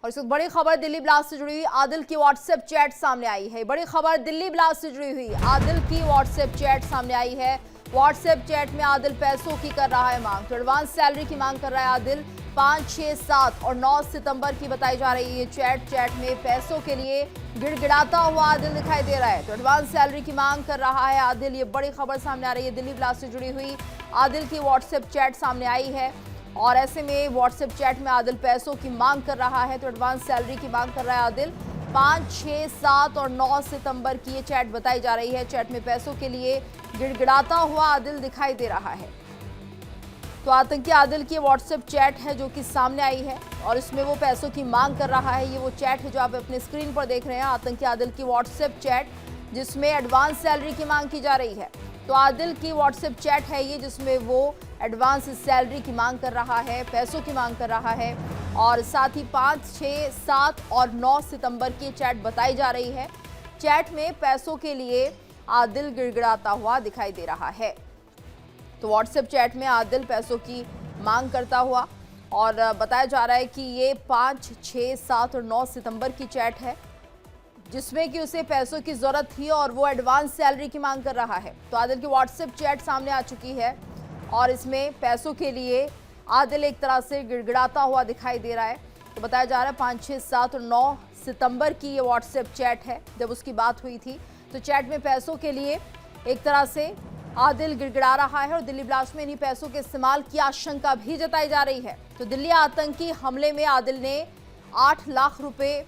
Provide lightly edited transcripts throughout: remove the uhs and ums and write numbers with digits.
और इस वक्त बड़ी खबर दिल्ली ब्लास्ट से जुड़ी हुई आदिल की व्हाट्सएप चैट सामने आई है। बड़ी खबर दिल्ली ब्लास्ट से जुड़ी हुई आदिल की व्हाट्सएप चैट सामने आई है। व्हाट्सएप चैट में आदिल पैसों की कर रहा है मांग, तो एडवांस सैलरी की मांग कर रहा है आदिल। 5, 6, 7 और 9 सितंबर की बताई जा रही है चैट में पैसों के लिए गिड़गिड़ाता हुआ आदिल दिखाई दे रहा है, तो एडवांस सैलरी की मांग कर रहा है आदिल। ये बड़ी खबर सामने आ रही है, दिल्ली ब्लास्ट से जुड़ी हुई आदिल की व्हाट्सएप चैट सामने आई है और ऐसे में व्हाट्सएप चैट में आदिल पैसों की मांग कर रहा है, तो एडवांस सैलरी की मांग कर रहा है आदिल। 5, 6, 7 और 9 सितंबर की ये चैट बताई जा रही है। चैट में पैसों के लिए गिड़गिड़ाता हुआ आदिल दिखाई दे रहा है। तो आतंकी आदिल की व्हाट्सएप चैट है जो कि सामने आई है और इसमें वो पैसों की मांग कर रहा है। ये वो चैट है जो आप अपने स्क्रीन पर देख रहे हैं, आतंकी आदिल की व्हाट्सएप चैट जिसमें एडवांस सैलरी की मांग की जा रही है। तो आदिल की व्हाट्सएप चैट है ये जिसमें वो एडवांस सैलरी की मांग कर रहा है, पैसों की मांग कर रहा है और साथ ही 5, 6, 7 और 9 सितंबर की चैट बताई जा रही है। चैट में पैसों के लिए आदिल गिड़गिड़ाता हुआ दिखाई दे रहा है। तो व्हाट्सएप चैट में आदिल पैसों की मांग करता हुआ और बताया जा रहा है कि ये 5, 6, 7 और 9 सितंबर की चैट है जिसमें कि उसे पैसों की जरूरत थी और वो एडवांस सैलरी की मांग कर रहा है। तो आदिल की व्हाट्सएप चैट सामने आ चुकी है और इसमें पैसों के लिए आदिल एक तरह से गिड़गिड़ाता हुआ दिखाई दे रहा है। तो बताया जा रहा है 5, 6, 7 और 9 सितंबर की ये व्हाट्सएप चैट है जब उसकी बात हुई थी। तो चैट में पैसों के लिए एक तरह से आदिल गिड़गिड़ा रहा है और दिल्ली ब्लास्ट में इन्हीं पैसों के इस्तेमाल की आशंका भी जताई जा रही है। तो दिल्ली आतंकी हमले में आदिल ने 8 लाख रुपए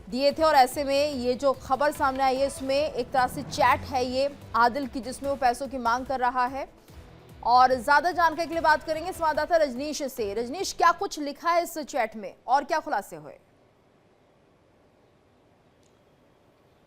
दिए थे और ऐसे में ये जो खबर सामने आई है इसमें एक तरह से चैट है ये आदिल की जिसमें वो पैसों की मांग कर रहा है। और ज्यादा जानकारी के लिए बात करेंगे संवाददाता रजनीश से। रजनीश, क्या कुछ लिखा है इस चैट में और क्या खुलासे हुए?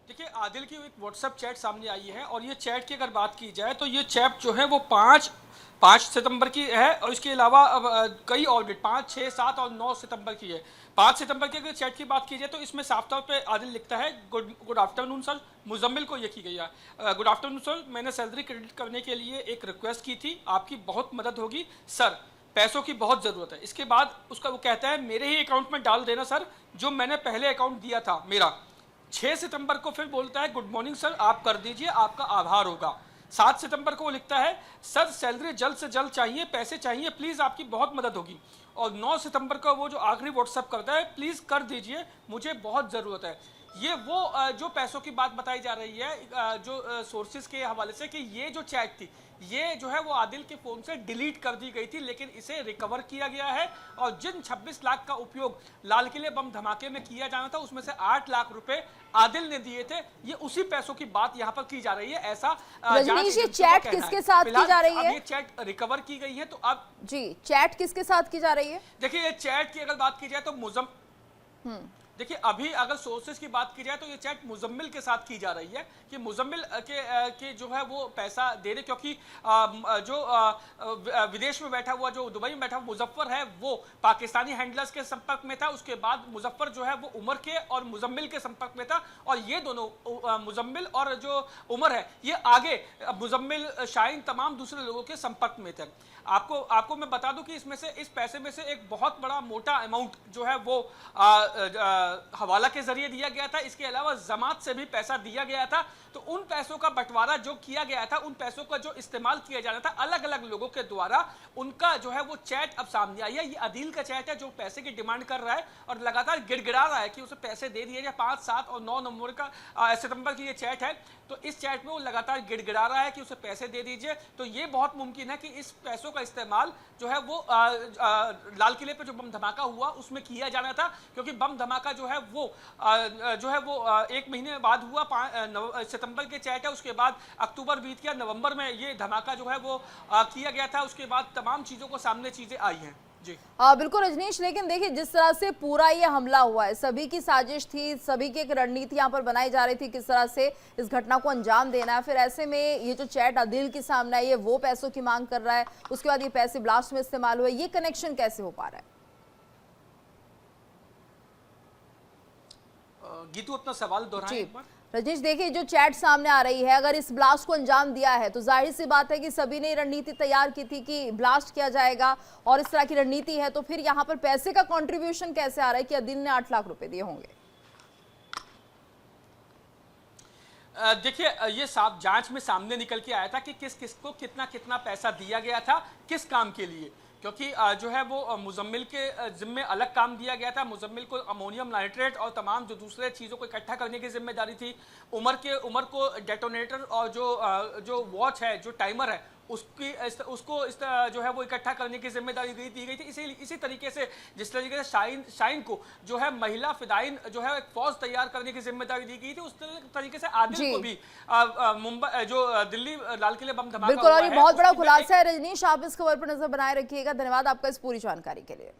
देखिए, आदिल की एक व्हाट्सएप चैट सामने आई है और ये चैट की अगर बात की जाए तो ये चैट जो है वो 5 सितंबर की है और इसके अलावा अब कई और डेट 5, 6, 7 और 9 सितंबर की है। 5 सितंबर की अगर चैट की बात की जाए तो इसमें साफ तौर पे आदिल लिखता है, गुड आफ्टरनून सर, मुजम्मिल को ये की गई है। गुड आफ्टरनून सर, मैंने सैलरी क्रेडिट करने के लिए एक रिक्वेस्ट की थी, आपकी बहुत मदद होगी सर, पैसों की बहुत ज़रूरत है। इसके बाद उसका वो कहता है मेरे ही अकाउंट में डाल देना सर, जो मैंने पहले अकाउंट दिया था मेरा। 6 सितंबर को फिर बोलता है गुड मॉर्निंग सर, आप कर दीजिए, आपका आभार होगा। 7 सितंबर को वो लिखता है सर, सैलरी जल्द से जल्द चाहिए, पैसे चाहिए, प्लीज़ आपकी बहुत मदद होगी। और 9 सितंबर को वो जो आखिरी व्हाट्सअप करता है, प्लीज़ कर दीजिए, मुझे बहुत ज़रूरत है। ये वो जो पैसों की बात बताई जा रही है जो सोर्सेज के हवाले से कि ये जो चैट थी ये जो है वो आदिल के फ़ोन से डिलीट कर दी गई थी, लेकिन इसे रिकवर किया गया है और जिन 26 लाख का उपयोग लाल किले बम धमाके में किया जाना था उसमें से 8 लाख रुपए आदिल ने दिए थे। ये उसी पैसों की बात यहाँ पर की जा रही है, ऐसा रजनीश, ये चैट किसके साथ की जा रही है? ये चैट रिकवर की गई है। तो अब जी, चैट किसके साथ की जा रही है? देखिए, ये चैट की अगर बात की जाए तो देखिए, अभी अगर सोर्सेज की बात की जाए तो ये चैट मुजम्मिल के साथ की जा रही है कि मुजम्मिल के जो है वो पैसा दे रहे, क्योंकि जो विदेश में बैठा हुआ, जो दुबई में बैठा हुआ मुजफ्फर है वो पाकिस्तानी हैंडलर्स के संपर्क में था। उसके बाद मुजफ्फर जो है वो उमर के और मुजम्मिल के संपर्क में था और ये दोनों मुजम्मिल और जो उमर है ये आगे मुजम्मिल, शाहीन, तमाम दूसरे लोगों के संपर्क में थे। आपको मैं बता दूं कि इसमें से इस पैसे में से एक बहुत बड़ा मोटा अमाउंट जो है वो हवाला के जरिए दिया गया था। इसके अलावा जमात से भी पैसा दिया गया था। तो उन पैसों का बंटवारा जो किया गया था, उन पैसों का जो इस्तेमाल किया जाना था अलग अलग लोगों के द्वारा, उनका जो है वो चैट अब सामने आई है। ये आदिल का चैट है जो पैसे की डिमांड कर रहा है और लगातार गिड़गिड़ा रहा है कि उसे पैसे दे दिए जाए। 5, 7 और 9 नवंबर का सितंबर की ये चैट है। तो इस चैट में वो लगातार गिड़गिड़ा रहा है कि उसे पैसे दे दीजिए। तो ये बहुत मुमकिन है कि इस पैसों का इस्तेमाल जो है वो लाल किले पे जो बम धमाका हुआ उसमें किया जाना था, क्योंकि बम धमाका जो है वो 1 महीने बाद हुआ। सितंबर के चैट है, उसके बाद अक्टूबर बीत गया, नवंबर में ये धमाका जो है वो किया गया था। उसके बाद तमाम चीज़ों को सामने चीज़ें आई हैं। बिल्कुल रजनीश, लेकिन देखिए जिस तरह से पूरा ये हमला हुआ है, सभी की साजिश थी, सभी की एक रणनीति यहाँ पर बनाई जा रही थी किस तरह से इस घटना को अंजाम देना है। फिर ऐसे में ये जो चैट आदिल के सामने आई है वो पैसों की मांग कर रहा है, उसके बाद ये पैसे ब्लास्ट में इस्तेमाल हुए, ये कनेक्शन कैसे हो पा रहा है? गीतू अपना सवाल दोहराएं जी एक बार। रजनीश, देखिए जो चैट सामने आ रही है, अगर इस ब्लास्ट को अंजाम दिया है तो जाहिर सी बात है कि सभी ने रणनीति तैयार की थी कि ब्लास्ट किया जाएगा और इस तरह की रणनीति है, तो फिर यहाँ पर पैसे का कंट्रीब्यूशन कैसे आ रहा है कि अदिल ने 8 लाख रुपए दिए होंगे? देखिए ये साफ जांच में सामने निकल के आया था कि किस किस को कितना कितना पैसा दिया गया था, किस काम के लिए, क्योंकि जो है वो मुजम्मिल के जिम्मे अलग काम दिया गया था। मुजम्मिल को अमोनियम नाइट्रेट और तमाम जो दूसरे चीज़ों को इकट्ठा करने की जिम्मेदारी थी। उमर को डेटोनेटर और जो वॉच है, जो टाइमर है, उसको जो है वो इकट्ठा करने की जिम्मेदारी दी गई थी। इसी तरीके से जिस तरीके से शाइन को जो है महिला फिदाइन जो है एक फौज तैयार करने की जिम्मेदारी दी गई थी, उस तरीके से आदिल को भी मुंबई जो दिल्ली लाल किले बम धमाका बिल्कुल, और हुआ ये है, बहुत बड़ा उसकी में खुलासा है रजनीश। आप इस खबर पर नजर बनाए रखिएगा। धन्यवाद आपका इस पूरी जानकारी के लिए।